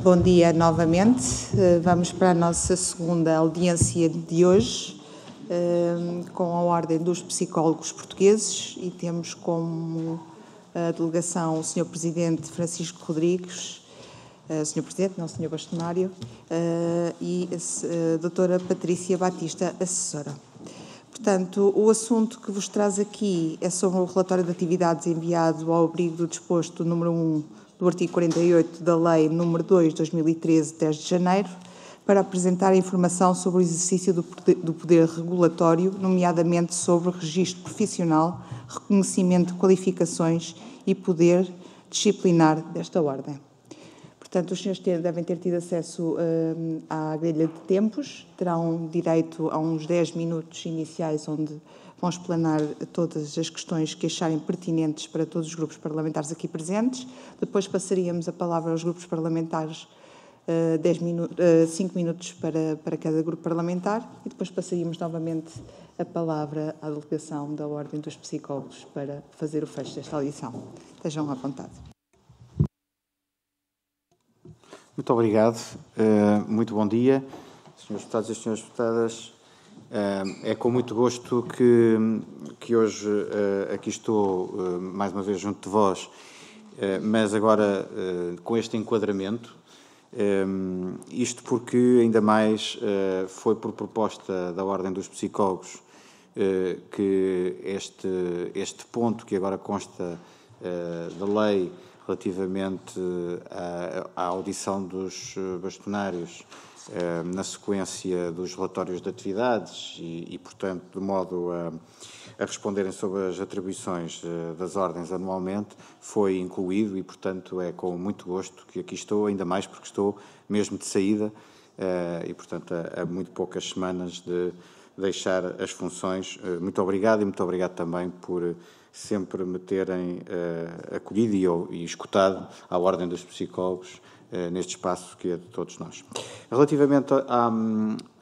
Bom dia novamente. Vamos para a nossa segunda audiência de hoje, com a Ordem dos Psicólogos Portugueses, e temos como a delegação o Sr. Presidente Francisco Rodrigues, Sr. Presidente, não Sr. Bastonário, e a Doutora Patrícia Batista, assessora. Portanto, o assunto que vos traz aqui é sobre o relatório de atividades enviado ao abrigo do disposto número 1 do artigo 48 da Lei número 2 de 2013, 10 de janeiro, para apresentar a informação sobre o exercício do poder regulatório, nomeadamente sobre registro profissional, reconhecimento de qualificações e poder disciplinar desta Ordem. Portanto, os senhores devem ter tido acesso à grelha de tempos, terão direito a uns 10 minutos iniciais, onde vão explanar todas as questões que acharem pertinentes para todos os grupos parlamentares aqui presentes. Depois passaríamos a palavra aos grupos parlamentares, 5 minutos para cada grupo parlamentar, e depois passaríamos novamente a palavra à delegação da Ordem dos Psicólogos para fazer o fecho desta audição. Estejam à vontade. Muito obrigado. Muito bom dia, senhores deputados e senhoras deputadas. É com muito gosto que hoje aqui estou mais uma vez junto de vós, mas agora com este enquadramento, isto porque ainda mais foi por proposta da Ordem dos Psicólogos que este ponto que agora consta da lei relativamente à audição dos bastonários na sequência dos relatórios de atividades e portanto, de modo a responderem sobre as atribuições das ordens anualmente, foi incluído e, portanto, é com muito gosto que aqui estou, ainda mais porque estou mesmo de saída e, portanto, há muito poucas semanas de deixar as funções. Muito obrigado e muito obrigado também por sempre me terem acolhido e escutado à Ordem dos Psicólogos neste espaço que é de todos nós. Relativamente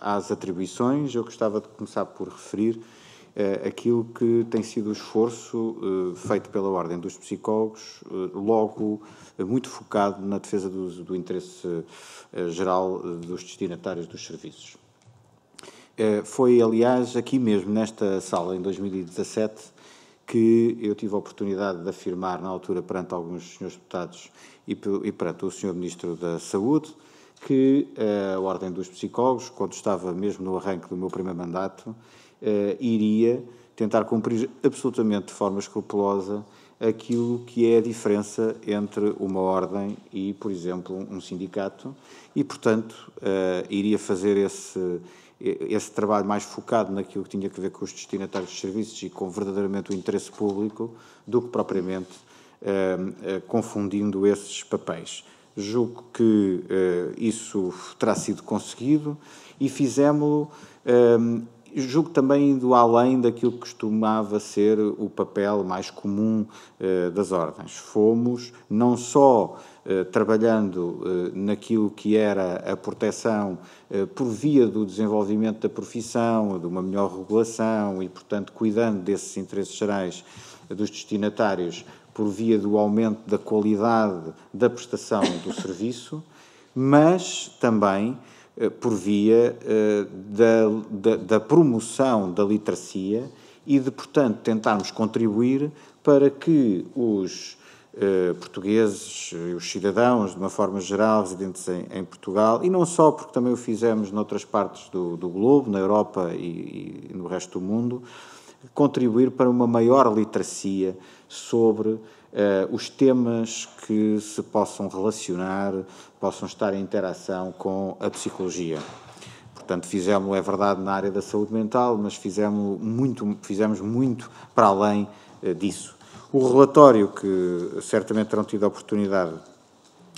às atribuições, eu gostava de começar por referir aquilo que tem sido o esforço feito pela Ordem dos Psicólogos, logo muito focado na defesa do interesse geral dos destinatários dos serviços. Foi, aliás, aqui mesmo, nesta sala, em 2017, que eu tive a oportunidade de afirmar, na altura, perante alguns senhores deputados e perante o Sr. Ministro da Saúde, que a Ordem dos Psicólogos, quando estava mesmo no arranque do meu primeiro mandato, iria tentar cumprir absolutamente de forma escrupulosa aquilo que é a diferença entre uma ordem e, por exemplo, um sindicato e, portanto, iria fazer esse trabalho mais focado naquilo que tinha a ver com os destinatários de serviços e com verdadeiramente o interesse público do que propriamente confundindo esses papéis. Julgo que isso terá sido conseguido e fizemos-lo, julgo também indo além daquilo que costumava ser o papel mais comum das ordens. Fomos não só trabalhando naquilo que era a proteção por via do desenvolvimento da profissão, de uma melhor regulação e, portanto, cuidando desses interesses gerais dos destinatários por via do aumento da qualidade da prestação do serviço, mas também por via da promoção da literacia e de, portanto, tentarmos contribuir para que os portugueses, os cidadãos, de uma forma geral, residentes em Portugal, e não só, porque também o fizemos noutras partes do globo, na Europa e no resto do mundo, contribuir para uma maior literacia sobre os temas que se possam relacionar, possam estar em interação com a psicologia. Portanto, fizemos, é verdade, na área da saúde mental, mas fizemos muito para além disso. O relatório, que certamente terão tido a oportunidade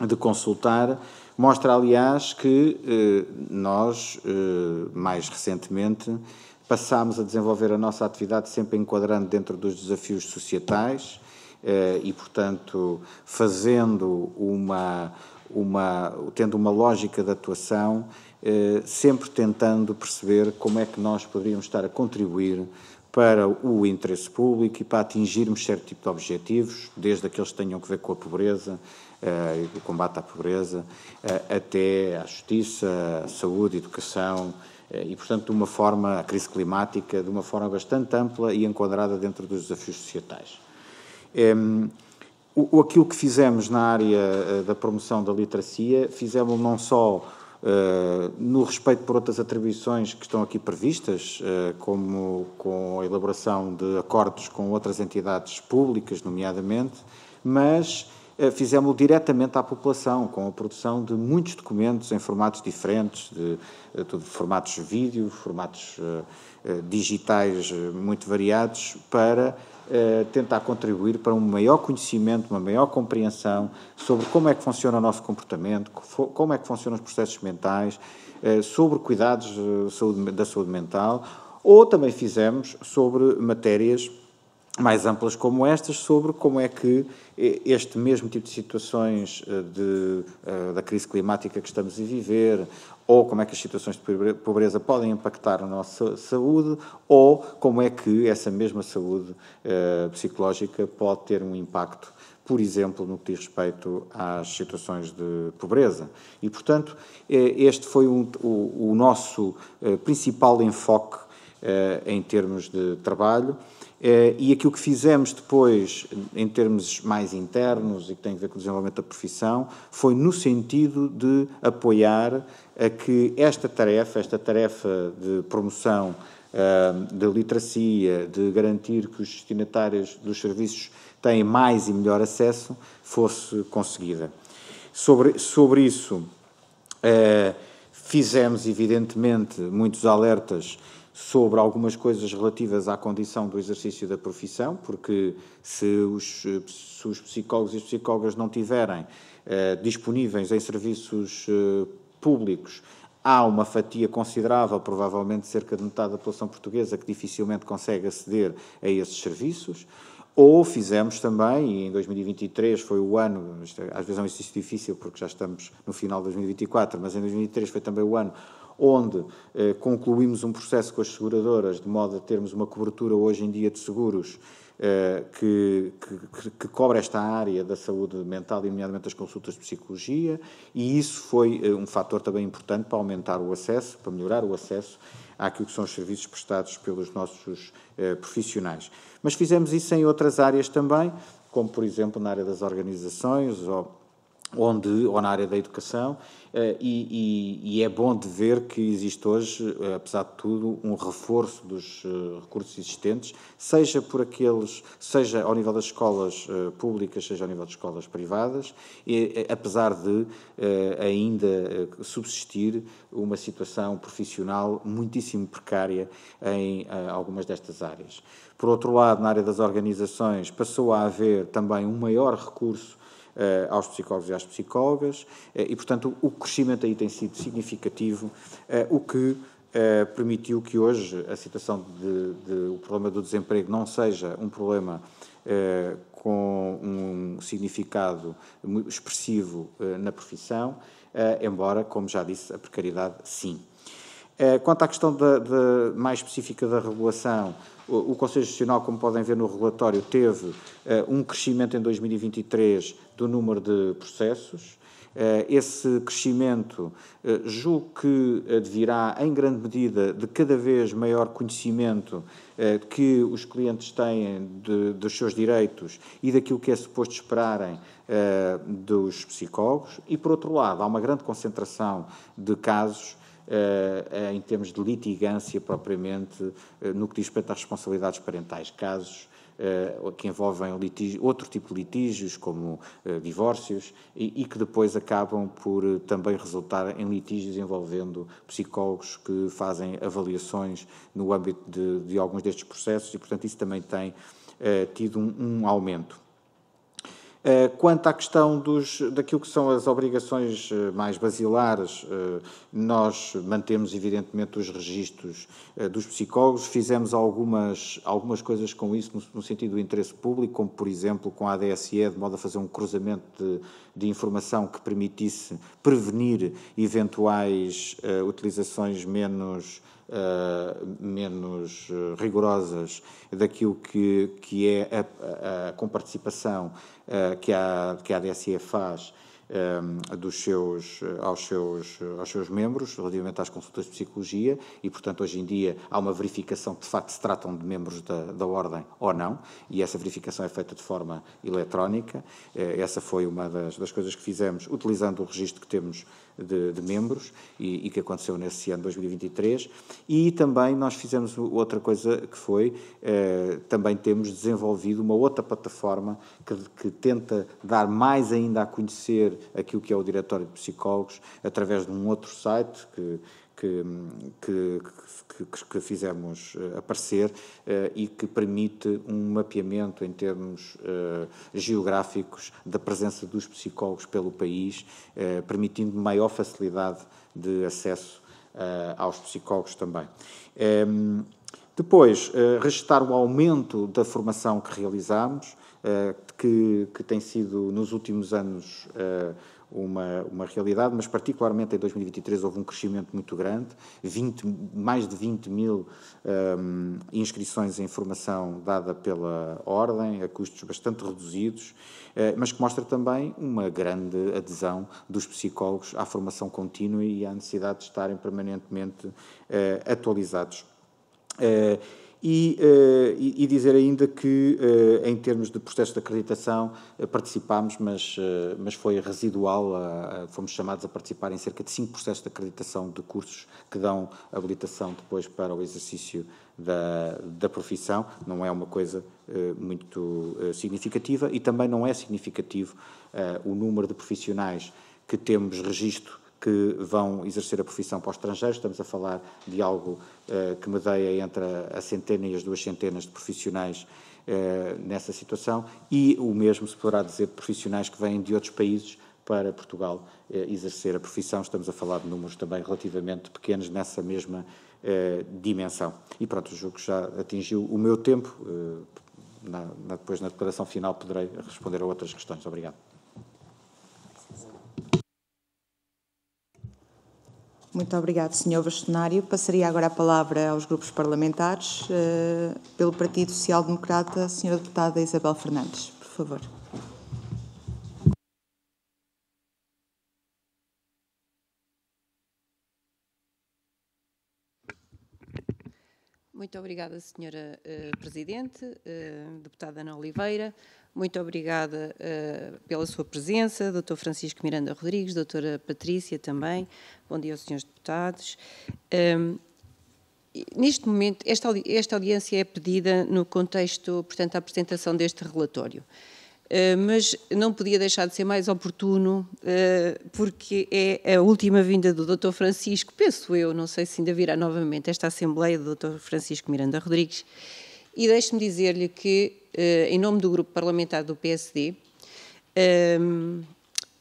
de consultar, mostra, aliás, que nós, mais recentemente, passámos a desenvolver a nossa atividade sempre enquadrando dentro dos desafios societais e, portanto, tendo uma lógica de atuação, sempre tentando perceber como é que nós poderíamos estar a contribuir para o interesse público e para atingirmos certo tipo de objetivos, desde aqueles que tenham a ver com a pobreza, o combate à pobreza, até à justiça, à saúde, educação, e, portanto, de uma forma, a crise climática, de uma forma bastante ampla e enquadrada dentro dos desafios societais. Aquilo que fizemos na área da promoção da literacia, fizemos não só no respeito por outras atribuições que estão aqui previstas, como com a elaboração de acordos com outras entidades públicas, nomeadamente, mas fizemos-lo diretamente à população, com a produção de muitos documentos em formatos diferentes, de formatos vídeo, formatos digitais muito variados, para tentar contribuir para um maior conhecimento, uma maior compreensão sobre como é que funciona o nosso comportamento, como é que funcionam os processos mentais, sobre cuidados da saúde mental, ou também fizemos sobre matérias mais amplas como estas, sobre como é que este mesmo tipo de situações da crise climática que estamos a viver, ou como é que as situações de pobreza podem impactar a nossa saúde, ou como é que essa mesma saúde psicológica pode ter um impacto, por exemplo, no que diz respeito às situações de pobreza. E, portanto, este foi o nosso principal enfoque em termos de trabalho. E aquilo que fizemos depois, em termos mais internos e que tem a ver com o desenvolvimento da profissão, foi no sentido de apoiar a que esta tarefa de promoção da literacia, de garantir que os destinatários dos serviços têm mais e melhor acesso, fosse conseguida. Sobre isso, fizemos, evidentemente, muitos alertas sobre algumas coisas relativas à condição do exercício da profissão, porque se os psicólogos e as psicólogas não tiverem disponíveis em serviços públicos, há uma fatia considerável, provavelmente cerca de metade da população portuguesa, que dificilmente consegue aceder a esses serviços. Ou fizemos também, e em 2023 foi o ano, às vezes é um exercício difícil porque já estamos no final de 2024, mas em 2023 foi também o ano onde concluímos um processo com as seguradoras, de modo a termos uma cobertura hoje em dia de seguros que cobre esta área da saúde mental, e nomeadamente as consultas de psicologia, e isso foi um fator também importante para aumentar o acesso, para melhorar o acesso àquilo que são os serviços prestados pelos nossos profissionais. Mas fizemos isso em outras áreas também, como, por exemplo, na área das organizações ou na área da educação, e é bom de ver que existe hoje, apesar de tudo, um reforço dos recursos existentes, seja ao nível das escolas públicas, seja ao nível das escolas privadas, apesar de ainda subsistir uma situação profissional muitíssimo precária em algumas destas áreas. Por outro lado, na área das organizações, passou a haver também um maior recurso aos psicólogos e às psicólogas, e, portanto, o crescimento aí tem sido significativo, o que permitiu que hoje a situação o problema do desemprego não seja um problema com um significado expressivo na profissão, embora, como já disse, a precariedade sim. Quanto à questão mais específica da regulação, o Conselho Gestional, como podem ver no relatório, teve um crescimento em 2023 do número de processos. Esse crescimento julgo que advirá, em grande medida, de cada vez maior conhecimento que os clientes têm dos seus direitos e daquilo que é suposto esperarem dos psicólogos. E, por outro lado, há uma grande concentração de casos em termos de litigância propriamente, no que diz respeito às responsabilidades parentais, casos que envolvem outro tipo de litígios, como divórcios, e que depois acabam por também resultar em litígios envolvendo psicólogos que fazem avaliações no âmbito de alguns destes processos, e, portanto, isso também tem tido um aumento. Quanto à questão daquilo que são as obrigações mais basilares, nós mantemos, evidentemente, os registros dos psicólogos, fizemos algumas coisas com isso no sentido do interesse público, como, por exemplo, com a ADSE, de modo a fazer um cruzamento de informação que permitisse prevenir eventuais utilizações menos menos rigorosas daquilo que é a comparticipação que a ADSE faz aos seus membros, relativamente às consultas de psicologia, e, portanto, hoje em dia há uma verificação que, de facto, se tratam de membros da Ordem ou não, e essa verificação é feita de forma eletrónica. Essa foi uma das coisas que fizemos, utilizando o registro que temos de membros e que aconteceu nesse ano 2023. E também nós fizemos outra coisa que foi, também temos desenvolvido uma outra plataforma que tenta dar mais ainda a conhecer aquilo que é o Diretório de Psicólogos, através de um outro site que fizemos aparecer e que permite um mapeamento em termos geográficos da presença dos psicólogos pelo país, permitindo maior facilidade de acesso aos psicólogos também. Depois, registrar o aumento da formação que realizamos, que tem sido, nos últimos anos, uma realidade, mas particularmente em 2023 houve um crescimento muito grande, mais de 20 mil inscrições em formação dada pela Ordem, a custos bastante reduzidos, mas que mostra também uma grande adesão dos psicólogos à formação contínua e à necessidade de estarem permanentemente atualizados. E dizer ainda que, em termos de processo de acreditação, participámos, mas foi residual, fomos chamados a participar em cerca de 5 processos de acreditação de cursos que dão habilitação depois para o exercício da profissão. Não é uma coisa muito significativa, e também não é significativo o número de profissionais que temos registro que vão exercer a profissão para os estrangeiros. Estamos a falar de algo que medeia entre a centena e as 2 centenas de profissionais nessa situação, e o mesmo se poderá dizer de profissionais que vêm de outros países para Portugal exercer a profissão. Estamos a falar de números também relativamente pequenos nessa mesma dimensão. E pronto, julgo que já atingiu o meu tempo. Depois, na declaração final, poderei responder a outras questões. Obrigado. Muito obrigado, Sr. Bastonário. Passaria agora a palavra aos grupos parlamentares. Pelo Partido Social Democrata, a Sra. Deputada Isabel Fernandes, por favor. Muito obrigada, Sra. Presidente, Deputada Ana Oliveira. Muito obrigada pela sua presença, Dr. Francisco Miranda Rodrigues, Doutora Patrícia também. Bom dia aos senhores deputados. Neste momento, esta audiência é pedida no contexto, portanto, da apresentação deste relatório. Mas não podia deixar de ser mais oportuno, porque é a última vinda do Dr. Francisco, penso eu, não sei se ainda virá novamente esta Assembleia do Dr. Francisco Miranda Rodrigues, e deixe-me dizer-lhe que, em nome do Grupo Parlamentar do PSD,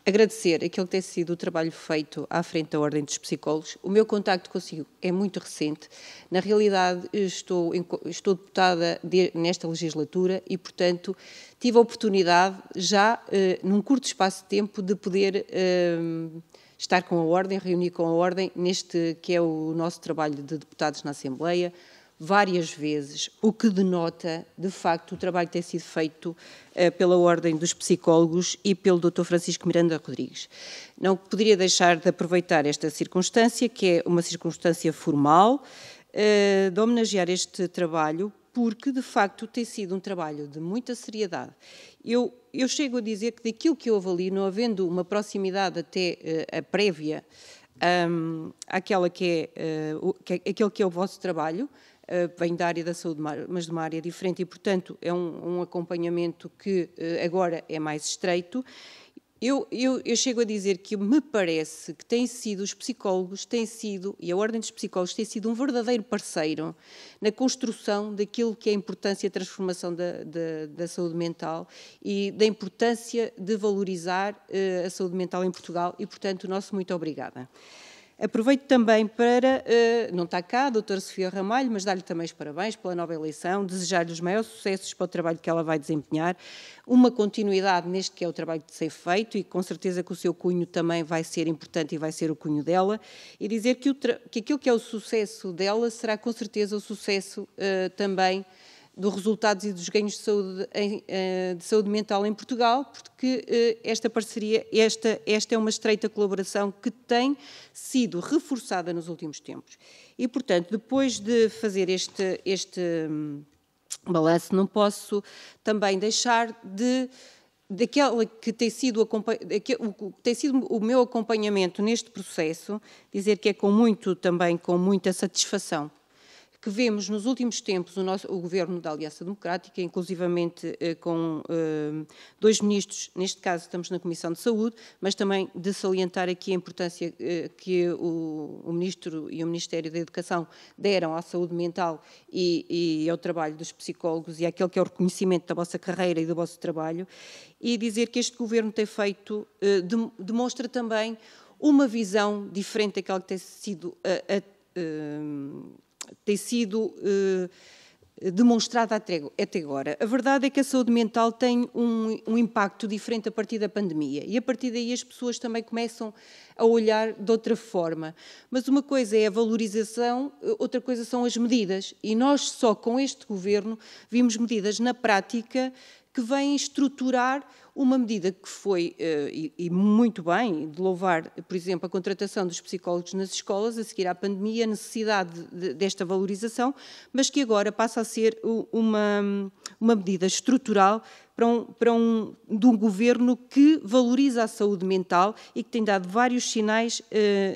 agradecer aquilo que tem sido o trabalho feito à frente da Ordem dos Psicólogos. O meu contacto consigo é muito recente. Na realidade, estou deputada nesta legislatura e, portanto, tive a oportunidade, já num curto espaço de tempo, de poder estar com a Ordem, reunir com a Ordem, neste que é o nosso trabalho de deputados na Assembleia, várias vezes, o que denota, de facto, o trabalho que tem sido feito pela Ordem dos Psicólogos e pelo Dr. Francisco Miranda Rodrigues. Não poderia deixar de aproveitar esta circunstância, que é uma circunstância formal, de homenagear este trabalho, porque, de facto, tem sido um trabalho de muita seriedade. Eu chego a dizer que daquilo que eu avalio, não havendo uma proximidade até a prévia àquela que aquele que é o vosso trabalho, vem da área da saúde, mas de uma área diferente, e, portanto, é um acompanhamento que agora é mais estreito. Eu chego a dizer que me parece que os psicólogos têm sido, e a Ordem dos Psicólogos tem sido um verdadeiro parceiro na construção daquilo que é a importância e a transformação da saúde mental e da importância de valorizar a saúde mental em Portugal, e, portanto, o nosso muito obrigada. Aproveito também para, não está cá a doutora Sofia Ramalho, mas dar-lhe também os parabéns pela nova eleição, desejar-lhe os maiores sucessos para o trabalho que ela vai desempenhar, uma continuidade neste que é o trabalho de ser feito e com certeza que o seu cunho também vai ser importante e vai ser o cunho dela, e dizer que aquilo que é o sucesso dela será com certeza o sucesso também dos resultados e dos ganhos de saúde mental em Portugal, porque esta parceria, esta é uma estreita colaboração que tem sido reforçada nos últimos tempos. E, portanto, depois de fazer este balanço, não posso também deixar daquela que tem sido o meu acompanhamento neste processo, dizer que é com muita satisfação que vemos nos últimos tempos o Governo da Aliança Democrática, inclusivamente com 2 ministros, neste caso estamos na Comissão de Saúde, mas também de salientar aqui a importância que o Ministro e o Ministério da Educação deram à saúde mental e ao trabalho dos psicólogos e àquele que é o reconhecimento da vossa carreira e do vosso trabalho, e dizer que este Governo tem feito, demonstra também uma visão diferente daquela que tem sido demonstrada até agora. A verdade é que a saúde mental tem um impacto diferente a partir da pandemia e a partir daí as pessoas também começam a olhar de outra forma. Mas uma coisa é a valorização, outra coisa são as medidas. E nós só com este Governo vimos medidas na prática que vêm estruturar uma medida que foi, e muito bem, de louvar, por exemplo, a contratação dos psicólogos nas escolas, a seguir à pandemia, a necessidade desta valorização, mas que agora passa a ser uma medida estrutural de um governo que valoriza a saúde mental e que tem dado vários sinais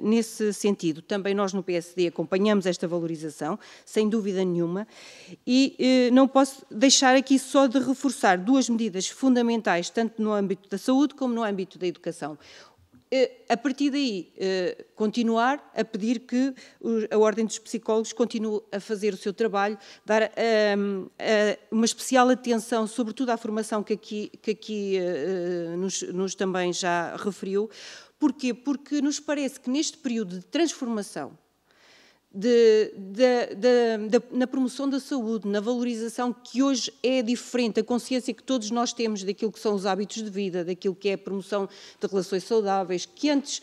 nesse sentido. Também nós no PSD acompanhamos esta valorização, sem dúvida nenhuma, e não posso deixar aqui só de reforçar 2 medidas fundamentais, tanto no âmbito da saúde como no âmbito da educação. A partir daí, continuar a pedir que a Ordem dos Psicólogos continue a fazer o seu trabalho, dar uma especial atenção, sobretudo à formação que aqui nos também já referiu. Porquê? Porque nos parece que neste período de transformação, na promoção da saúde, na valorização que hoje é diferente, a consciência que todos nós temos daquilo que são os hábitos de vida, daquilo que é a promoção de relações saudáveis, que antes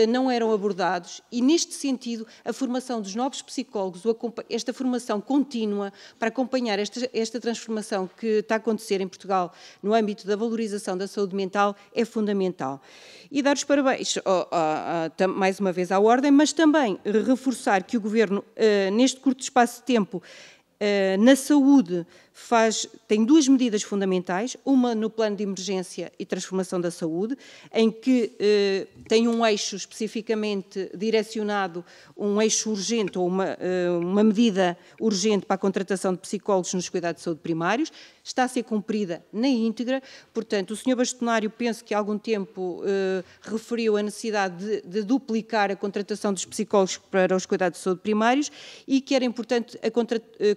não eram abordados, e neste sentido a formação dos novos psicólogos, esta formação contínua para acompanhar esta transformação que está a acontecer em Portugal no âmbito da valorização da saúde mental é fundamental. E dar os parabéns mais uma vez à Ordem, mas também reforçar que o Governo, neste curto espaço de tempo, na saúde, tem 2 medidas fundamentais, uma no plano de emergência e transformação da saúde, em que tem um eixo especificamente direcionado, um eixo urgente ou uma medida urgente para a contratação de psicólogos nos cuidados de saúde primários, está a ser cumprida na íntegra. Portanto, o Sr. Bastonário, penso que há algum tempo referiu a necessidade de duplicar a contratação dos psicólogos para os cuidados de saúde primários e que era importante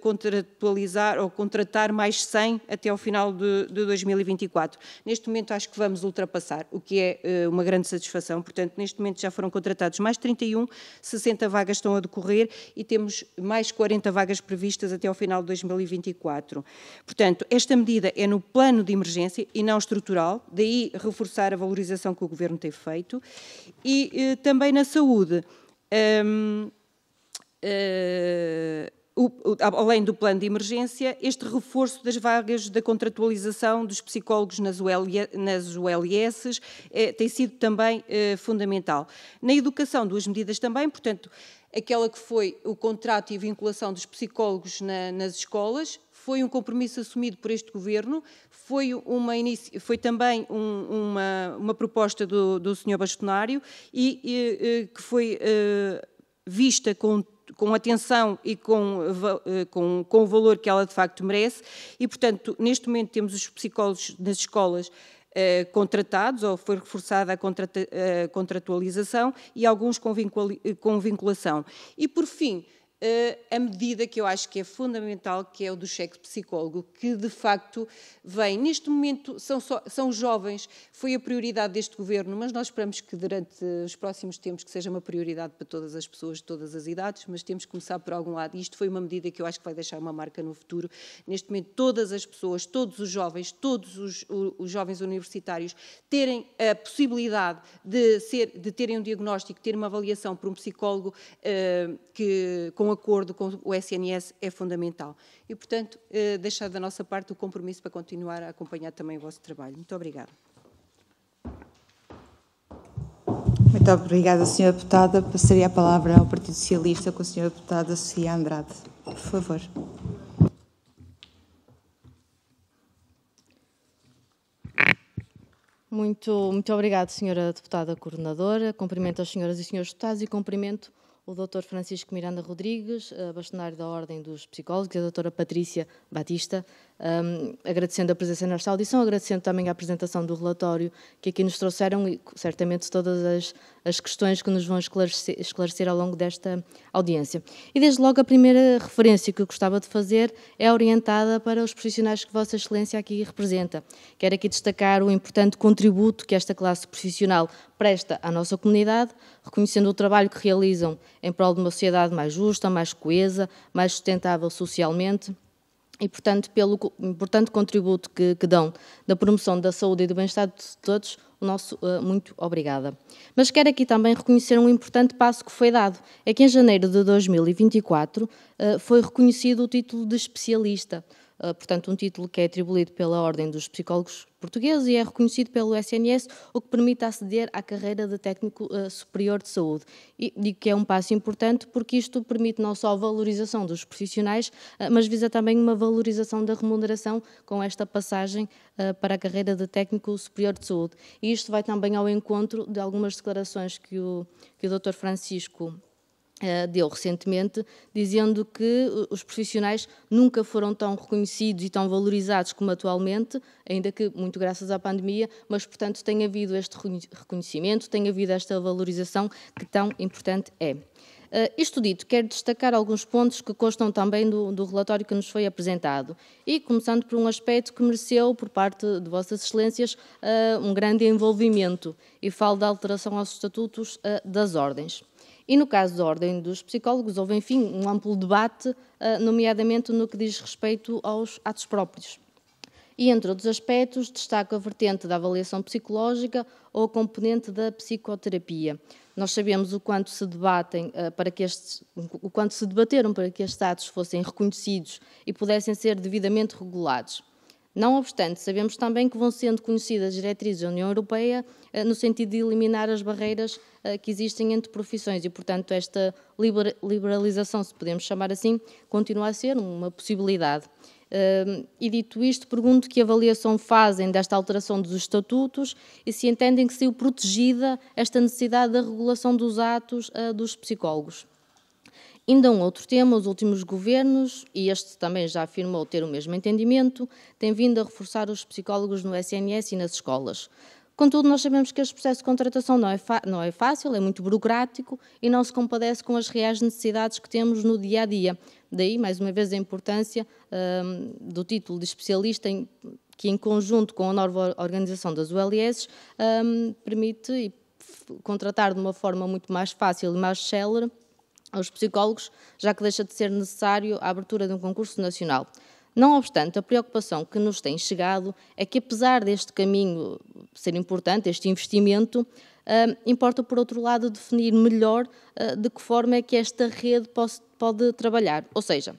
contratualizar ou contratar mais 100 até ao final de 2024. Neste momento acho que vamos ultrapassar, o que é uma grande satisfação. Portanto, neste momento já foram contratados mais 31, 60 vagas estão a decorrer e temos mais 40 vagas previstas até ao final de 2024. Portanto, esta medida é no plano de emergência e não estrutural, daí reforçar a valorização que o Governo tem feito. E também na saúde, além do plano de emergência, este reforço das vagas da contratualização dos psicólogos nas ULS tem sido também fundamental. Na educação, 2 medidas também, portanto, aquela que foi o contrato e a vinculação dos psicólogos nas escolas, foi um compromisso assumido por este Governo, foi também uma proposta do Sr. Bastonário e que foi vista com atenção e com o valor que ela de facto merece e, portanto, neste momento temos os psicólogos nas escolas contratados, ou foi reforçada a contratualização e alguns com vinculação. E, por fim, a medida que eu acho que é fundamental, que é o do cheque psicólogo, que de facto vem, neste momento são os jovens, foi a prioridade deste Governo, mas nós esperamos que durante os próximos tempos que seja uma prioridade para todas as pessoas de todas as idades, mas temos que começar por algum lado, e isto foi uma medida que eu acho que vai deixar uma marca no futuro. Neste momento todas as pessoas, todos os jovens, todos os jovens universitários terem a possibilidade de terem um diagnóstico, ter uma avaliação por um psicólogo com acordo com o SNS é fundamental. E, portanto, deixar da nossa parte o compromisso para continuar a acompanhar também o vosso trabalho. Muito obrigada. Muito obrigada, Sra. Deputada. Passaria a palavra ao Partido Socialista com a Sra. Deputada Sofia Andrade. Por favor. Muito obrigada, Sra. Deputada Coordenadora. Cumprimento as senhoras e senhores deputados e cumprimento o Dr. Francisco Miranda Rodrigues, bastonário da Ordem dos Psicólogos, e a Dra. Patrícia Batista, agradecendo a presença nesta audição, agradecendo também a apresentação do relatório que aqui nos trouxeram e certamente todas as questões que nos vão esclarecer ao longo desta audiência. E desde logo a primeira referência que eu gostava de fazer é orientada para os profissionais que Vossa Excelência aqui representa. Quero aqui destacar o importante contributo que esta classe profissional presta à nossa comunidade, reconhecendo o trabalho que realizam em prol de uma sociedade mais justa, mais coesa, mais sustentável socialmente e, portanto, pelo importante contributo que dão na promoção da saúde e do bem-estar de todos, o nosso muito obrigada. Mas quero aqui também reconhecer um importante passo que foi dado. É que em janeiro de 2024 foi reconhecido o título de especialista, portanto, um título que é atribuído pela Ordem dos Psicólogos Portugueses e é reconhecido pelo SNS, o que permite aceder à carreira de técnico superior de saúde. E digo que é um passo importante porque isto permite não só a valorização dos profissionais, mas visa também uma valorização da remuneração com esta passagem para a carreira de técnico superior de saúde. E isto vai também ao encontro de algumas declarações que o Dr. Francisco deu recentemente, dizendo que os profissionais nunca foram tão reconhecidos e tão valorizados como atualmente, ainda que muito graças à pandemia, mas, portanto, tem havido este reconhecimento, tem havido esta valorização que tão importante é. Isto dito, quero destacar alguns pontos que constam também do relatório que nos foi apresentado e começando por um aspecto que mereceu, por parte de Vossas Excelências, um grande envolvimento e falo da alteração aos estatutos das ordens. E no caso da Ordem dos Psicólogos, houve, enfim, um amplo debate, nomeadamente no que diz respeito aos atos próprios. E, entre outros aspectos, destaco a vertente da avaliação psicológica ou a componente da psicoterapia. Nós sabemos o quanto se debateram para que estes atos fossem reconhecidos e pudessem ser devidamente regulados. Não obstante, sabemos também que vão sendo conhecidas diretrizes da União Europeia no sentido de eliminar as barreiras que existem entre profissões e, portanto, esta liberalização, se podemos chamar assim, continua a ser uma possibilidade. E dito isto, pergunto que avaliação fazem desta alteração dos estatutos e se entendem que saiu protegida esta necessidade da regulação dos atos dos psicólogos. Ainda um outro tema, os últimos governos, e este também já afirmou ter o mesmo entendimento, têm vindo a reforçar os psicólogos no SNS e nas escolas. Contudo, nós sabemos que este processo de contratação não é fácil, é muito burocrático e não se compadece com as reais necessidades que temos no dia-a-dia. Daí, mais uma vez, a importância do título de especialista, que em conjunto com a nova organização das ULS, permite contratar de uma forma muito mais fácil e mais célere aos psicólogos, já que deixa de ser necessário a abertura de um concurso nacional. Não obstante, a preocupação que nos tem chegado é que, apesar deste caminho ser importante, este investimento, importa, por outro lado, definir melhor de que forma é que esta rede pode trabalhar. Ou seja,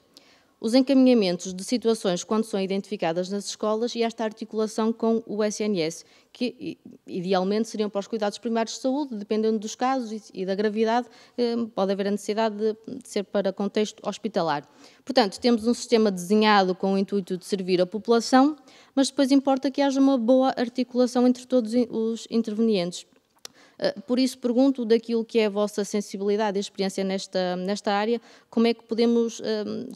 os encaminhamentos de situações quando são identificadas nas escolas e esta articulação com o SNS, que idealmente seriam para os cuidados primários de saúde, dependendo dos casos e da gravidade, pode haver a necessidade de ser para contexto hospitalar. Portanto, temos um sistema desenhado com o intuito de servir a população, mas depois importa que haja uma boa articulação entre todos os intervenientes. Por isso, pergunto, daquilo que é a vossa sensibilidade e experiência nesta área, como é que podemos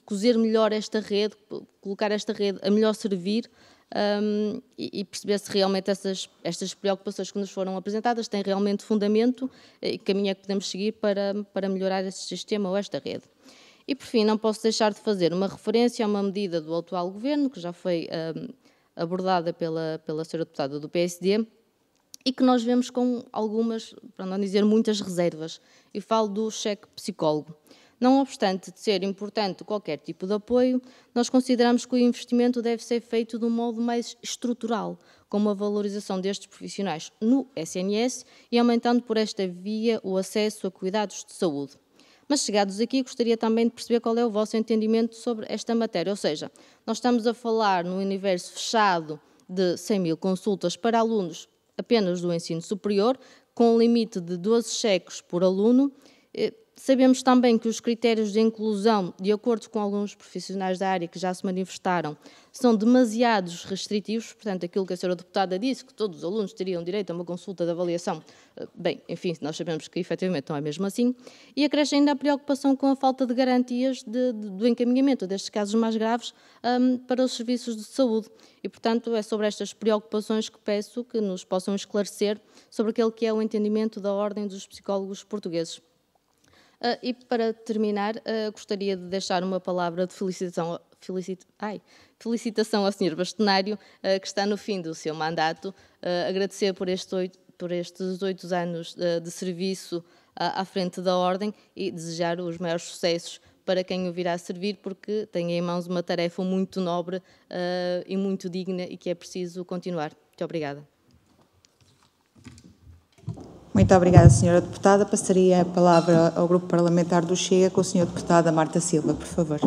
cozer melhor esta rede, colocar esta rede a melhor servir e perceber se realmente estas preocupações que nos foram apresentadas têm realmente fundamento e que caminho é que podemos seguir para melhorar este sistema ou esta rede. E, por fim, não posso deixar de fazer uma referência a uma medida do atual Governo, que já foi abordada pela senhora deputada do PSD, e que nós vemos com algumas, para não dizer muitas reservas, e falo do cheque psicólogo. Não obstante de ser importante qualquer tipo de apoio, nós consideramos que o investimento deve ser feito de um modo mais estrutural, com uma valorização destes profissionais no SNS e aumentando por esta via o acesso a cuidados de saúde. Mas chegados aqui, gostaria também de perceber qual é o vosso entendimento sobre esta matéria, ou seja, nós estamos a falar no universo fechado de 100 mil consultas para alunos apenas do ensino superior, com um limite de 12 cheques por aluno. Sabemos também que os critérios de inclusão, de acordo com alguns profissionais da área que já se manifestaram, são demasiado restritivos, portanto, aquilo que a senhora deputada disse, que todos os alunos teriam direito a uma consulta de avaliação, bem, enfim, nós sabemos que efetivamente não é mesmo assim, e acresce ainda a preocupação com a falta de garantias do encaminhamento destes casos mais graves para os serviços de saúde. E, portanto, é sobre estas preocupações que peço que nos possam esclarecer sobre aquele que é o entendimento da Ordem dos Psicólogos Portugueses. E, para terminar, gostaria de deixar uma palavra de felicitação ao Sr. Bastonário, que está no fim do seu mandato, agradecer por estes 8 anos de serviço à frente da Ordem e desejar os maiores sucessos para quem o virá a servir, porque tem em mãos uma tarefa muito nobre e muito digna e que é preciso continuar. Muito obrigada. Muito obrigada, Sra. Deputada. Passaria a palavra ao Grupo Parlamentar do Chega com a Sra. Deputada Marta Silva, por favor.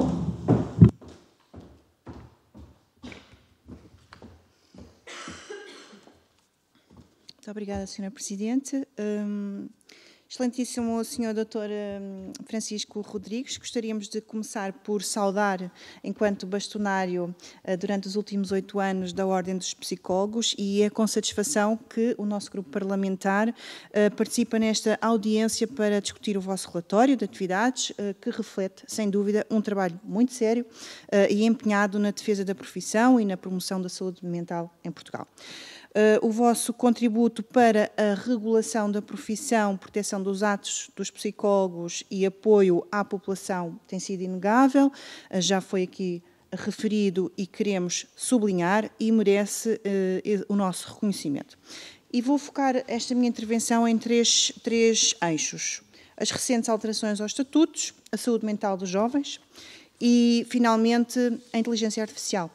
Muito obrigada, Sra. Presidente. Excelentíssimo Sr. Dr. Francisco Rodrigues, gostaríamos de começar por saudar, enquanto bastonário, durante os últimos 8 anos da Ordem dos Psicólogos, e é com satisfação que o nosso grupo parlamentar participa nesta audiência para discutir o vosso relatório de atividades, que reflete, sem dúvida, um trabalho muito sério e empenhado na defesa da profissão e na promoção da saúde mental em Portugal. O vosso contributo para a regulação da profissão, proteção dos atos dos psicólogos e apoio à população tem sido inegável, já foi aqui referido e queremos sublinhar e merece o nosso reconhecimento. E vou focar esta minha intervenção em três eixos: as recentes alterações aos estatutos, a saúde mental dos jovens e, finalmente, a inteligência artificial.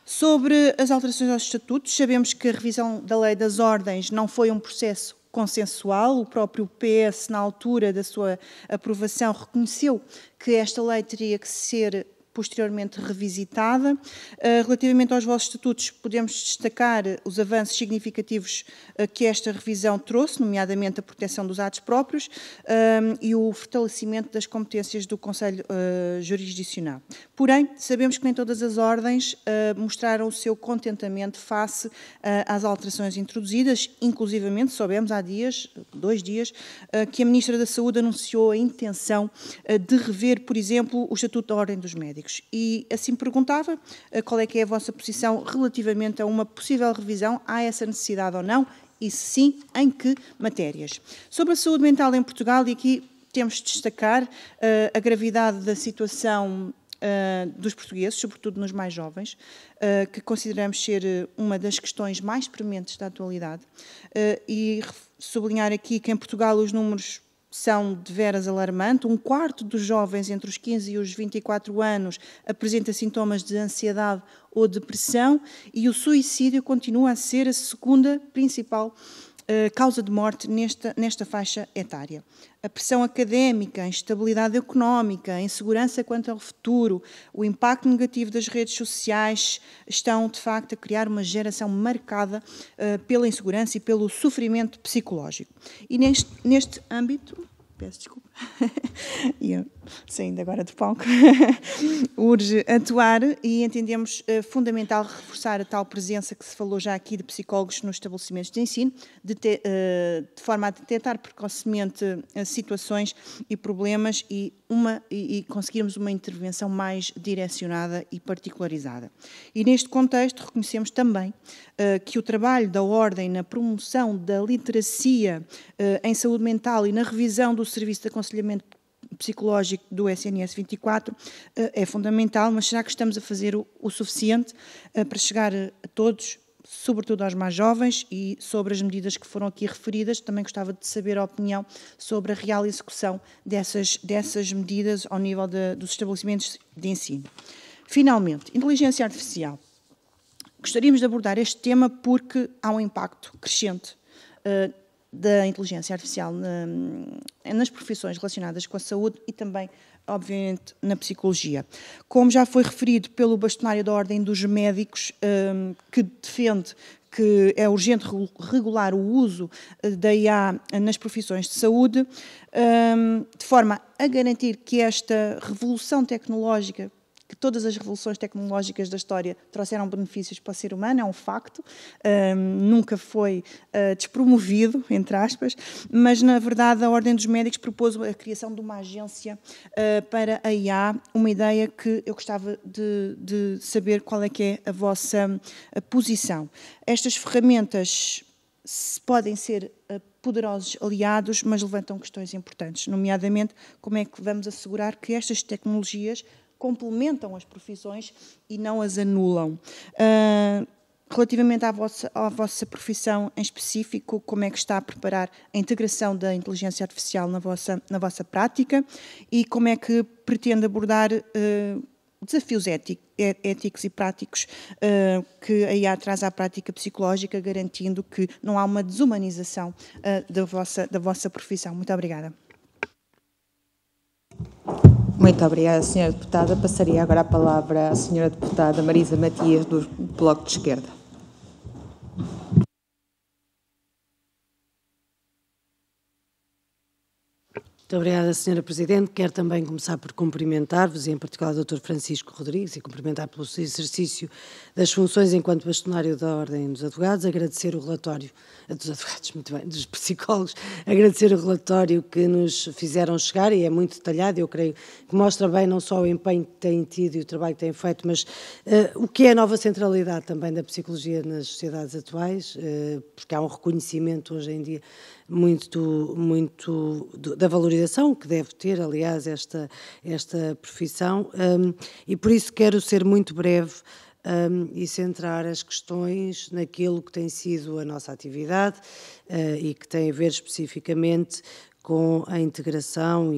Sobre as alterações aos estatutos, sabemos que a revisão da Lei das Ordens não foi um processo consensual. O próprio PS, na altura da sua aprovação, reconheceu que esta lei teria que ser posteriormente revisitada. Relativamente aos vossos estatutos, podemos destacar os avanços significativos que esta revisão trouxe, nomeadamente a proteção dos atos próprios e o fortalecimento das competências do Conselho Jurisdicional. Porém, sabemos que nem todas as ordens mostraram o seu contentamento face às alterações introduzidas. Inclusivamente, soubemos há 2 dias, que a Ministra da Saúde anunciou a intenção de rever, por exemplo, o Estatuto da Ordem dos Médicos. E assim perguntava qual é que é a vossa posição relativamente a uma possível revisão, há essa necessidade ou não, e se sim, em que matérias. Sobre a saúde mental em Portugal, e aqui temos de destacar a gravidade da situação dos portugueses, sobretudo nos mais jovens, que consideramos ser uma das questões mais prementes da atualidade, e sublinhar aqui que em Portugal os números são de veras alarmantes. 1/4 dos jovens entre os 15 e os 24 anos apresenta sintomas de ansiedade ou depressão, e o suicídio continua a ser a segunda principal causa de morte nesta faixa etária. A pressão académica, a instabilidade económica, a insegurança quanto ao futuro, o impacto negativo das redes sociais estão, de facto, a criar uma geração marcada pela insegurança e pelo sofrimento psicológico. E neste âmbito, peço desculpa, e saindo agora do palco, urge atuar, e entendemos fundamental reforçar a tal presença que se falou já aqui de psicólogos nos estabelecimentos de ensino, de forma a detectar precocemente situações e problemas e conseguirmos uma intervenção mais direcionada e particularizada. E neste contexto reconhecemos também que o trabalho da Ordem na promoção da literacia em saúde mental e na revisão do serviço de aconselhamento psicológico do SNS 24 é fundamental, mas será que estamos a fazer o suficiente para chegar a todos, sobretudo aos mais jovens? E sobre as medidas que foram aqui referidas, também gostava de saber a opinião sobre a real execução dessas medidas ao nível dos estabelecimentos de ensino. Finalmente, inteligência artificial. Gostaríamos de abordar este tema porque há um impacto crescente da inteligência artificial nas profissões relacionadas com a saúde e também, obviamente, na psicologia. Como já foi referido pelo bastonário da Ordem dos Médicos, que defende que é urgente regular o uso da IA nas profissões de saúde, de forma a garantir que esta revolução tecnológica, que todas as revoluções tecnológicas da história trouxeram benefícios para o ser humano, é um facto, nunca foi despromovido, entre aspas, mas, na verdade, a Ordem dos Médicos propôs a criação de uma agência para a IA, uma ideia que eu gostava de saber qual é que é a vossa posição. Estas ferramentas podem ser poderosos aliados, mas levantam questões importantes, nomeadamente como é que vamos assegurar que estas tecnologias complementam as profissões e não as anulam. Relativamente à vossa profissão em específico, como é que está a preparar a integração da inteligência artificial na vossa prática e como é que pretende abordar desafios éticos e práticos que a IA traz à prática psicológica, garantindo que não há uma desumanização da vossa profissão. Muito obrigada. Muito obrigada, Sra. Deputada. Passaria agora a palavra à Sra. Deputada Marisa Matias, do Bloco de Esquerda. Muito obrigada, Sra. Presidente. Quero também começar por cumprimentar-vos, e em particular o Dr. Francisco Rodrigues, e cumprimentar pelo exercício das funções enquanto bastonário da Ordem dos Advogados, agradecer o relatório dos advogados, muito bem, dos psicólogos, agradecer o relatório que nos fizeram chegar, e é muito detalhado, eu creio que mostra bem não só o empenho que têm tido e o trabalho que têm feito, mas o que é a nova centralidade também da psicologia nas sociedades atuais, porque há um reconhecimento hoje em dia muito da valorização que deve ter, aliás, esta profissão, e por isso quero ser muito breve e centrar as questões naquilo que tem sido a nossa atividade e que tem a ver especificamente com a integração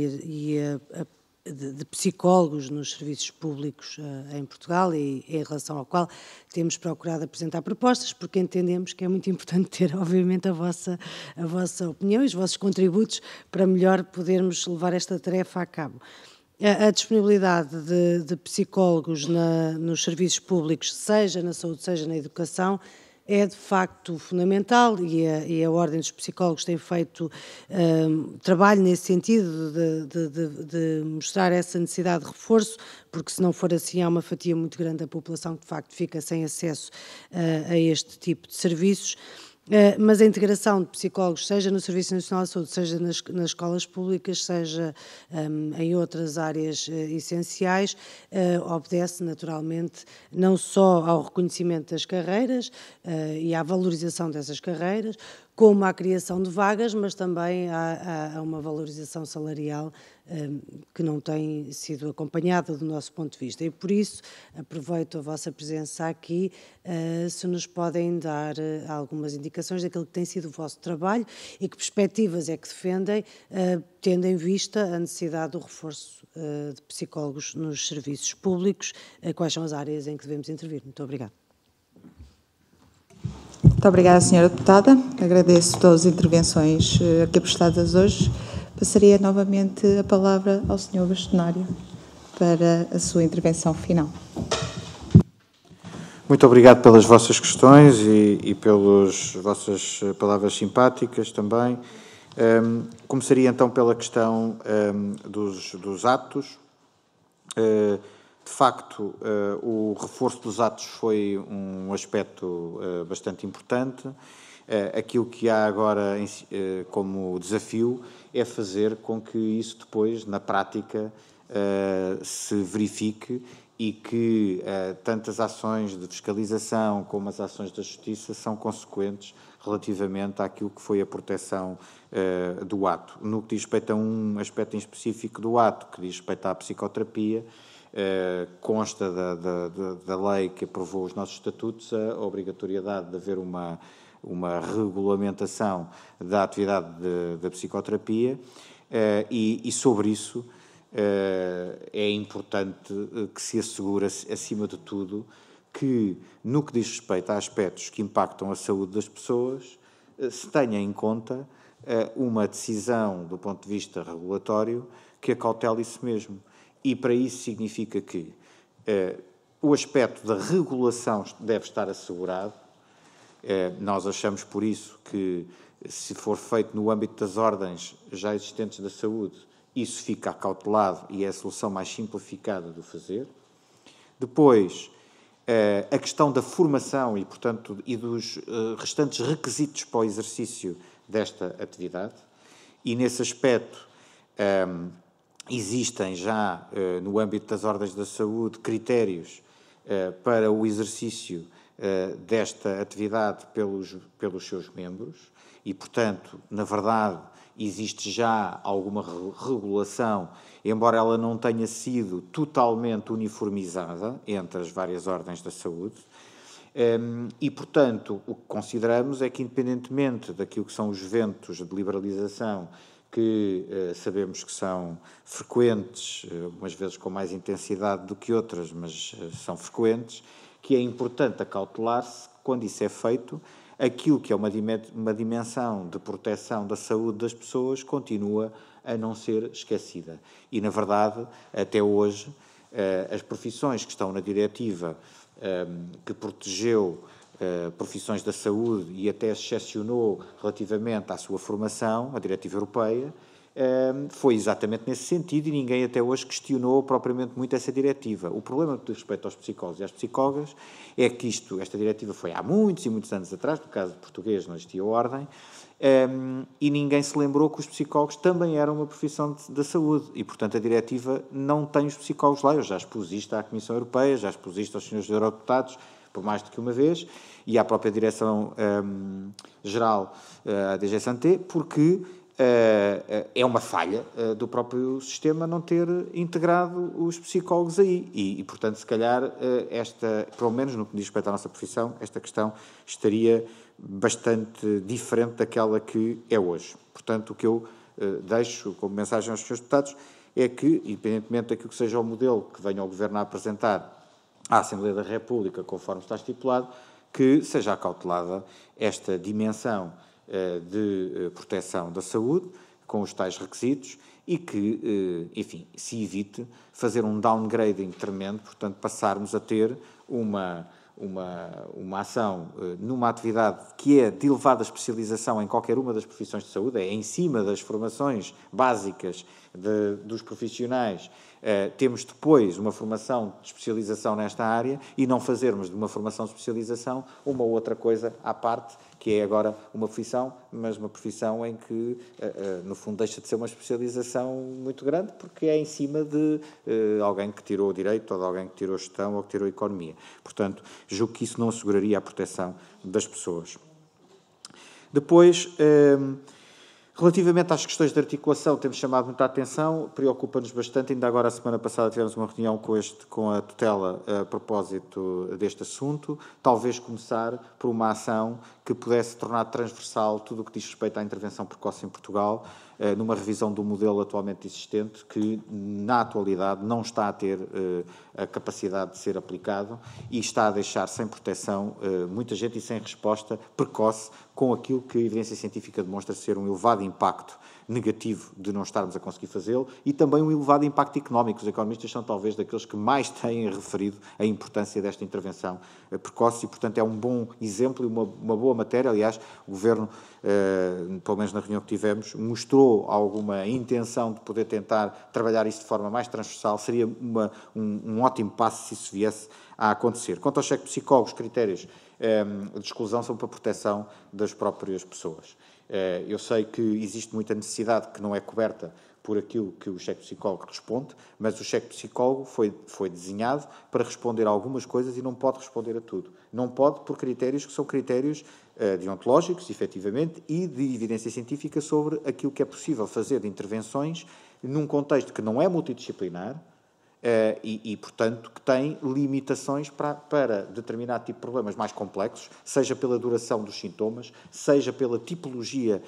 de psicólogos nos serviços públicos em Portugal, e em relação ao qual temos procurado apresentar propostas, porque entendemos que é muito importante ter, obviamente, a vossa opinião e os vossos contributos para melhor podermos levar esta tarefa a cabo. A disponibilidade de psicólogos nos serviços públicos, seja na saúde, seja na educação, é de facto fundamental, e a Ordem dos Psicólogos tem feito trabalho nesse sentido de mostrar essa necessidade de reforço, porque se não for assim há uma fatia muito grande da população que de facto fica sem acesso a este tipo de serviços. Mas a integração de psicólogos, seja no Serviço Nacional de Saúde, seja nas escolas públicas, seja em outras áreas essenciais, obedece naturalmente não só ao reconhecimento das carreiras e à valorização dessas carreiras, como à criação de vagas, mas também há uma valorização salarial que não tem sido acompanhada do nosso ponto de vista. E por isso aproveito a vossa presença aqui, se nos podem dar algumas indicações daquilo que tem sido o vosso trabalho e que perspectivas é que defendem, tendo em vista a necessidade do reforço de psicólogos nos serviços públicos, quais são as áreas em que devemos intervir. Muito obrigada. Muito obrigada, Sra. Deputada. Agradeço todas as intervenções aqui prestadas hoje. Passaria novamente a palavra ao Sr. Bastonário para a sua intervenção final. Muito obrigado pelas vossas questões e pelas vossas palavras simpáticas também. Começaria então pela questão dos atos. De facto, o reforço dos atos foi um aspecto bastante importante. Aquilo que há agora como desafio é fazer com que isso depois, na prática, se verifique e que tanto as ações de fiscalização como as ações da Justiça são consequentes relativamente àquilo que foi a proteção do ato. No que diz respeito a um aspecto em específico do ato, que diz respeito à psicoterapia, consta da lei que aprovou os nossos estatutos a obrigatoriedade de haver uma regulamentação da atividade da psicoterapia e sobre isso é importante que se assegure, acima de tudo, que, no que diz respeito a aspectos que impactam a saúde das pessoas, se tenha em conta uma decisão do ponto de vista regulatório que acautele isso mesmo. E para isso significa que o aspecto da regulação deve estar assegurado. Nós achamos, por isso, que se for feito no âmbito das ordens já existentes da saúde, isso fica acautelado e é a solução mais simplificada de o fazer. Depois, a questão da formação e, portanto, e dos restantes requisitos para o exercício desta atividade. E, nesse aspecto, existem já, no âmbito das ordens da saúde, critérios para o exercício desta atividade pelos seus membros e, portanto, na verdade, existe já alguma regulação, embora ela não tenha sido totalmente uniformizada entre as várias ordens da saúde. E, portanto, o que consideramos é que, independentemente daquilo que são os ventos de liberalização, que sabemos que são frequentes, umas vezes com mais intensidade do que outras, mas são frequentes, que é importante acautelar-se, quando isso é feito, aquilo que é uma dimensão de proteção da saúde das pessoas continua a não ser esquecida. E, na verdade, até hoje, as profissões que estão na diretiva que protegeu profissões da saúde e até excepcionou relativamente à sua formação, a diretiva europeia, foi exatamente nesse sentido e ninguém até hoje questionou propriamente muito essa diretiva. O problema que diz respeito aos psicólogos e às psicólogas é que esta diretiva foi há muitos e muitos anos atrás, no caso português não existia ordem, e ninguém se lembrou que os psicólogos também eram uma profissão da saúde e, portanto, a diretiva não tem os psicólogos lá. Eu já expus isto à Comissão Europeia, já expus isto aos senhores eurodeputados, por mais do que uma vez, e à própria Direção-Geral da DG Santé, porque é uma falha do próprio sistema não ter integrado os psicólogos aí. E portanto, se calhar, pelo menos no que diz respeito à nossa profissão, esta questão estaria bastante diferente daquela que é hoje. Portanto, o que eu deixo como mensagem aos senhores deputados é que, independentemente daquilo que seja o modelo que venha o Governo a apresentar à Assembleia da República, conforme está estipulado, que seja acautelada esta dimensão de proteção da saúde, com os tais requisitos, e que, enfim, se evite fazer um downgrading tremendo, portanto, passarmos a ter uma ação numa atividade que é de elevada especialização em qualquer uma das profissões de saúde, é em cima das formações básicas dos profissionais, temos depois uma formação de especialização nesta área e não fazermos de uma formação de especialização uma outra coisa à parte, que é agora uma profissão, mas uma profissão em que, no fundo, deixa de ser uma especialização muito grande, porque é em cima de alguém que tirou o direito, ou de alguém que tirou a gestão, ou que tirou a economia. Portanto, julgo que isso não asseguraria a proteção das pessoas. Depois, relativamente às questões de articulação, temos chamado muita atenção, preocupa-nos bastante. Ainda agora, a semana passada, tivemos uma reunião com a tutela a propósito deste assunto. Talvez começar por uma ação que pudesse tornar transversal tudo o que diz respeito à intervenção precoce em Portugal, numa revisão do modelo atualmente existente, que, na atualidade, não está a ter a capacidade de ser aplicado e está a deixar sem proteção muita gente e sem resposta precoce com aquilo que a evidência científica demonstra ser um elevado impacto negativo de não estarmos a conseguir fazê-lo e também um elevado impacto económico. Os economistas são talvez daqueles que mais têm referido a importância desta intervenção precoce e, portanto, é um bom exemplo e uma boa matéria. Aliás, o Governo, pelo menos na reunião que tivemos, mostrou alguma intenção de poder tentar trabalhar isso de forma mais transversal. Seria um ótimo passo se isso viesse a acontecer. Quanto ao cheque de psicólogos, critérios de exclusão são para a proteção das próprias pessoas. Eu sei que existe muita necessidade que não é coberta por aquilo que o cheque psicólogo responde, mas o cheque psicólogo foi desenhado para responder a algumas coisas e não pode responder a tudo. Não pode por critérios que são critérios deontológicos, efetivamente, e de evidência científica sobre aquilo que é possível fazer de intervenções num contexto que não é multidisciplinar, portanto, que tem limitações para determinado tipo de problemas mais complexos, seja pela duração dos sintomas, seja pela tipologia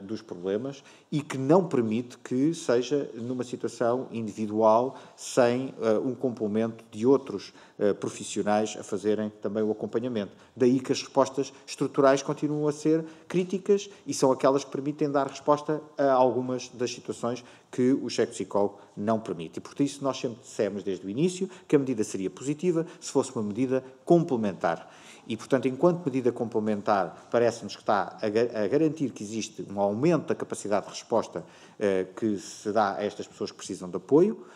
dos problemas, e que não permite que seja numa situação individual, sem um complemento de outros profissionais a fazerem também o acompanhamento. Daí que as respostas estruturais continuam a ser críticas e são aquelas que permitem dar resposta a algumas das situações que o cheque psicólogo não permite. E por isso nós sempre dissemos desde o início que a medida seria positiva se fosse uma medida complementar. E, portanto, enquanto medida complementar, parece-nos que está a garantir que existe um aumento da capacidade de resposta que se dá a estas pessoas que precisam de apoio,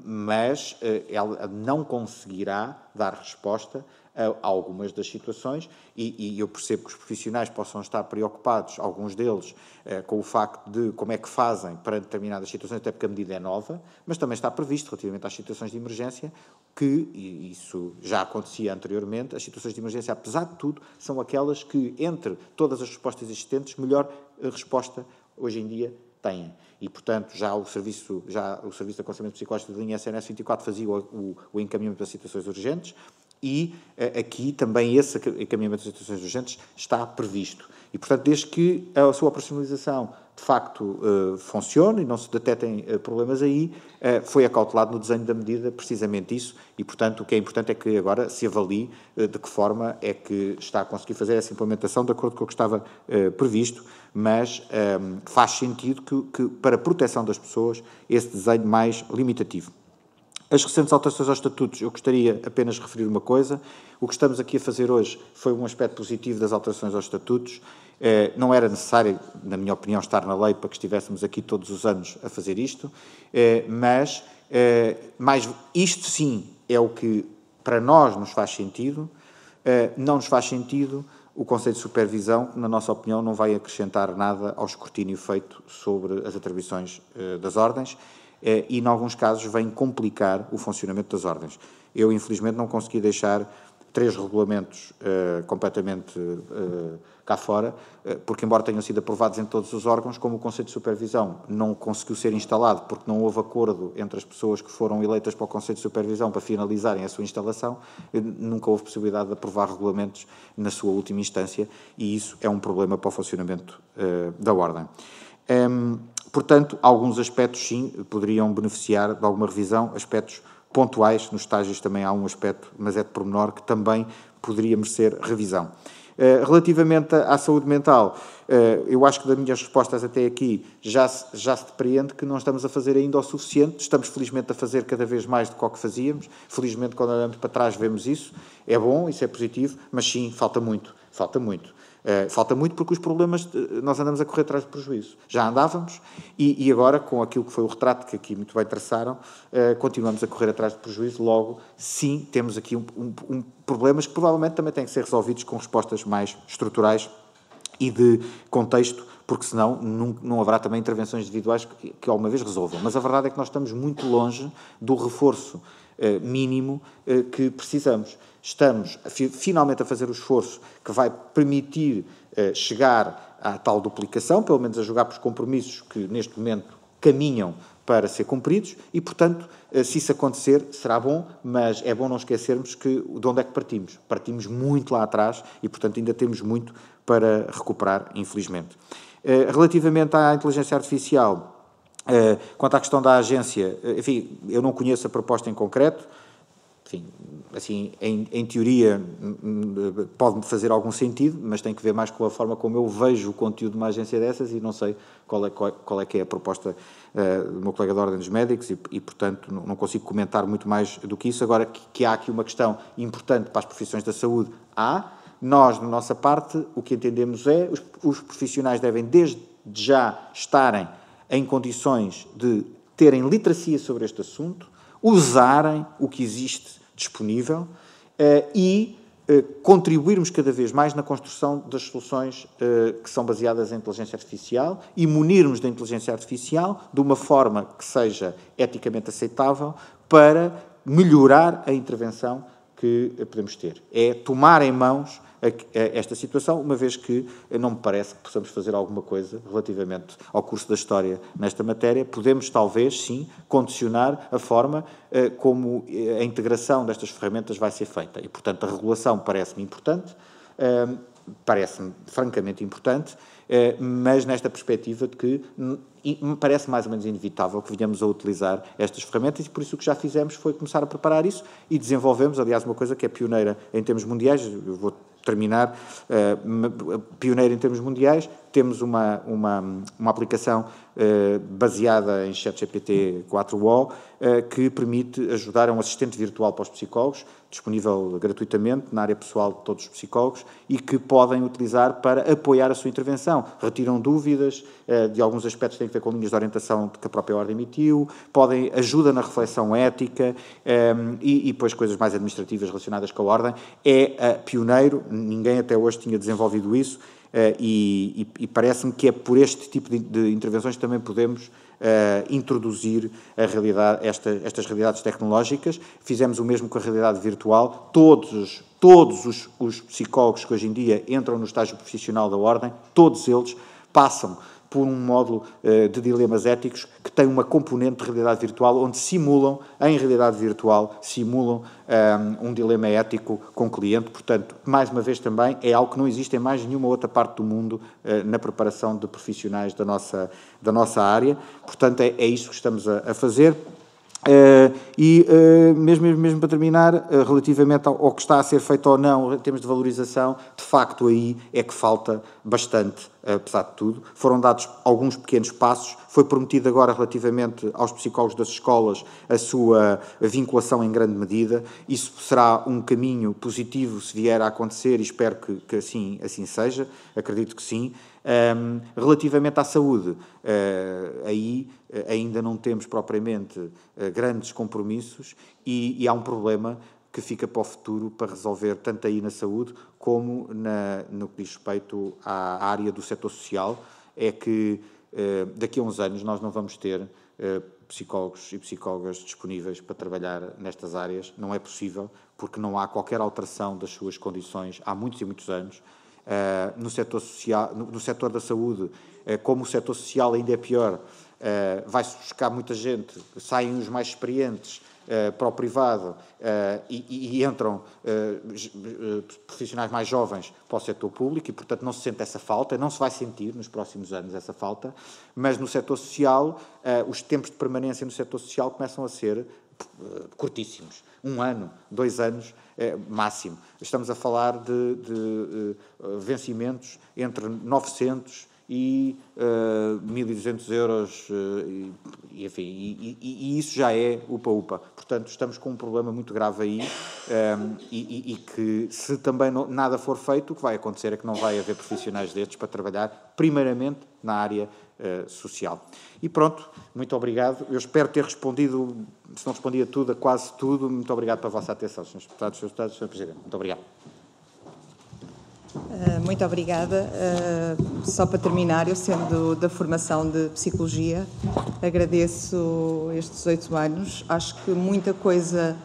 mas ela não conseguirá dar resposta a algumas das situações, e eu percebo que os profissionais possam estar preocupados, alguns deles, com o facto de como é que fazem para determinadas situações, até porque a medida é nova, mas também está previsto, relativamente às situações de emergência, que, e isso já acontecia anteriormente, as situações de emergência, apesar de tudo, são aquelas que, entre todas as respostas existentes, melhor resposta hoje em dia têm. E, portanto, já o Serviço de Aconselhamento Psicológico de linha SNS 24 fazia o encaminhamento das situações urgentes, e aqui também esse encaminhamento das situações urgentes está previsto. E, portanto, desde que a sua operacionalização de facto funcione e não se detetem problemas aí, foi acautelado no desenho da medida precisamente isso, e, portanto, o que é importante é que agora se avalie de que forma é que está a conseguir fazer essa implementação de acordo com o que estava previsto, mas faz sentido que para a proteção das pessoas, esse desenho mais limitativo. As recentes alterações aos estatutos, eu gostaria apenas de referir uma coisa. O que estamos aqui a fazer hoje foi um aspecto positivo das alterações aos estatutos. Não era necessário, na minha opinião, estar na lei para que estivéssemos aqui todos os anos a fazer isto, mas isto sim é o que para nós nos faz sentido. Não nos faz sentido o Conselho de Supervisão, que, na nossa opinião, não vai acrescentar nada ao escrutínio feito sobre as atribuições das ordens, e, em alguns casos, vem complicar o funcionamento das ordens. Eu, infelizmente, não consegui deixar 3 regulamentos completamente cá fora, porque, embora tenham sido aprovados em todos os órgãos, como o Conselho de Supervisão não conseguiu ser instalado porque não houve acordo entre as pessoas que foram eleitas para o Conselho de Supervisão para finalizarem a sua instalação, nunca houve possibilidade de aprovar regulamentos na sua última instância, e isso é um problema para o funcionamento da ordem. Portanto, alguns aspectos, sim, poderiam beneficiar de alguma revisão, aspectos pontuais. Nos estágios também há um aspecto, mas é de pormenor, que também poderia merecer revisão. Relativamente à saúde mental, eu acho que das minhas respostas até aqui já se depreende que não estamos a fazer ainda o suficiente. Estamos, felizmente, a fazer cada vez mais do que o que fazíamos. Felizmente, quando olhamos para trás, vemos isso. É bom, isso é positivo, mas sim, falta muito. Falta muito. Falta muito porque os problemas, nós andamos a correr atrás de prejuízo. Já andávamos e agora, com aquilo que foi o retrato que aqui muito bem traçaram, continuamos a correr atrás de prejuízo. Logo, sim, temos aqui problemas que provavelmente também têm que ser resolvidos com respostas mais estruturais e de contexto, porque senão não haverá também intervenções individuais que alguma vez resolvam. Mas a verdade é que nós estamos muito longe do reforço mínimo que precisamos. Estamos finalmente a fazer o esforço que vai permitir chegar à tal duplicação, pelo menos a jogar pelos compromissos que neste momento caminham para ser cumpridos, e, portanto, se isso acontecer, será bom, mas é bom não esquecermos que de onde é que partimos. Partimos muito lá atrás e, portanto, ainda temos muito para recuperar, infelizmente. Relativamente à inteligência artificial, quanto à questão da agência, enfim, eu não conheço a proposta em concreto. Enfim, assim, em teoria pode fazer algum sentido, mas tem que ver mais com a forma como eu vejo o conteúdo de uma agência dessas, e não sei qual é que é a proposta do meu colega da Ordem dos Médicos e, portanto, não consigo comentar muito mais do que isso. Agora, que há aqui uma questão importante para as profissões da saúde, nós, na nossa parte, o que entendemos é os profissionais devem desde já estarem em condições de terem literacia sobre este assunto, usarem o que existe disponível e contribuirmos cada vez mais na construção das soluções que são baseadas em inteligência artificial e munirmos da inteligência artificial de uma forma que seja eticamente aceitável para melhorar a intervenção que podemos ter. É tomar em mãos esta situação, uma vez que não me parece que possamos fazer alguma coisa relativamente ao curso da História nesta matéria. Podemos, talvez, sim, condicionar a forma como a integração destas ferramentas vai ser feita. E, portanto, a regulação parece-me importante, parece-me francamente importante, mas nesta perspectiva de que me parece mais ou menos inevitável que venhamos a utilizar estas ferramentas e por isso o que já fizemos foi começar a preparar isso e desenvolvemos, aliás, uma coisa que é pioneira em termos mundiais. Eu vou terminar, pioneira em termos mundiais. Temos uma aplicação baseada em ChatGPT 4o que permite ajudar, é um assistente virtual para os psicólogos, disponível gratuitamente na área pessoal de todos os psicólogos e que podem utilizar para apoiar a sua intervenção. Retiram dúvidas de alguns aspectos que têm a ver com linhas de orientação que a própria Ordem emitiu, ajuda na reflexão ética e depois coisas mais administrativas relacionadas com a Ordem. É pioneiro, ninguém até hoje tinha desenvolvido isso e parece-me que é por este tipo de intervenções que também podemos introduzir a realidade, estas realidades tecnológicas. Fizemos o mesmo com a realidade virtual. Todos os psicólogos que hoje em dia entram no estágio profissional da Ordem, todos eles passam por um módulo de dilemas éticos que tem uma componente de realidade virtual, onde simulam, em realidade virtual, um dilema ético com o cliente. Portanto, mais uma vez também, é algo que não existe em mais nenhuma outra parte do mundo na preparação de profissionais da nossa área. Portanto, é isso que estamos a fazer. Mesmo para terminar, relativamente ao que está a ser feito ou não em termos de valorização, de facto aí é que falta bastante, apesar de tudo. Foram dados alguns pequenos passos, foi prometido agora relativamente aos psicólogos das escolas a sua vinculação em grande medida. Isso será um caminho positivo se vier a acontecer e espero que assim seja, acredito que sim. Relativamente à saúde, aí ainda não temos propriamente grandes compromissos e há um problema que fica para o futuro para resolver tanto aí na saúde como no que diz respeito à área do setor social. É que daqui a uns anos nós não vamos ter psicólogos e psicólogas disponíveis para trabalhar nestas áreas. Não é possível, porque não há qualquer alteração das suas condições há muitos e muitos anos. No setor social, no setor da saúde, como o setor social ainda é pior, vai-se buscar muita gente, saem os mais experientes para o privado e entram profissionais mais jovens para o setor público e, portanto, não se sente essa falta, não se vai sentir nos próximos anos essa falta, mas no setor social, os tempos de permanência no setor social começam a ser curtíssimos. 1 ano, 2 anos, máximo. Estamos a falar de vencimentos entre 900 e 1.200 euros, enfim, e isso já é upa-upa. Portanto, estamos com um problema muito grave aí e que, se também nada for feito, o que vai acontecer é que não vai haver profissionais destes para trabalhar, primeiramente, na área social. E pronto, muito obrigado. Eu espero ter respondido, se não respondi a tudo, a quase tudo. Muito obrigado pela vossa atenção, Srs. Deputados, Srs. Deputados, Sr. Presidente. Muito obrigado. Muito obrigada. Só para terminar, eu sendo da formação de Psicologia, agradeço estes 8 anos. Acho que muita coisa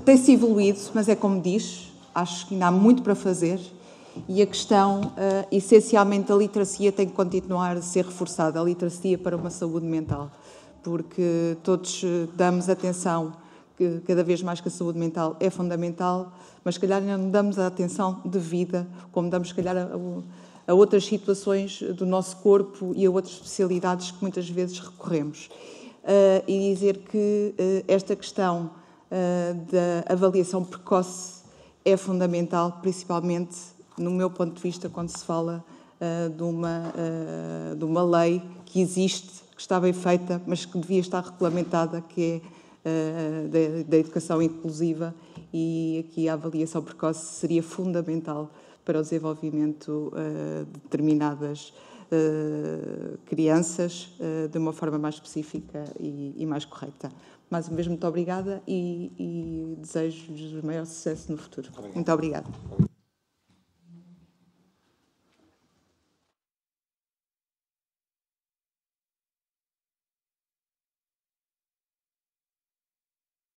tem-se evoluído, mas é como diz, acho que ainda há muito para fazer e a questão, essencialmente, da literacia tem que continuar a ser reforçada, a literacia para uma saúde mental, porque todos damos atenção que cada vez mais que a saúde mental é fundamental, mas se calhar não damos a atenção devida, como damos se calhar a outras situações do nosso corpo e a outras especialidades que muitas vezes recorremos. E dizer que esta questão da avaliação precoce é fundamental, principalmente, no meu ponto de vista, quando se fala de uma lei que existe, que está bem feita, mas que devia estar regulamentada, que é da educação inclusiva, e aqui a avaliação precoce seria fundamental para o desenvolvimento de determinadas crianças de uma forma mais específica e mais correta. Mais uma vez, muito obrigada e desejo-lhes o maior sucesso no futuro. Muito obrigada.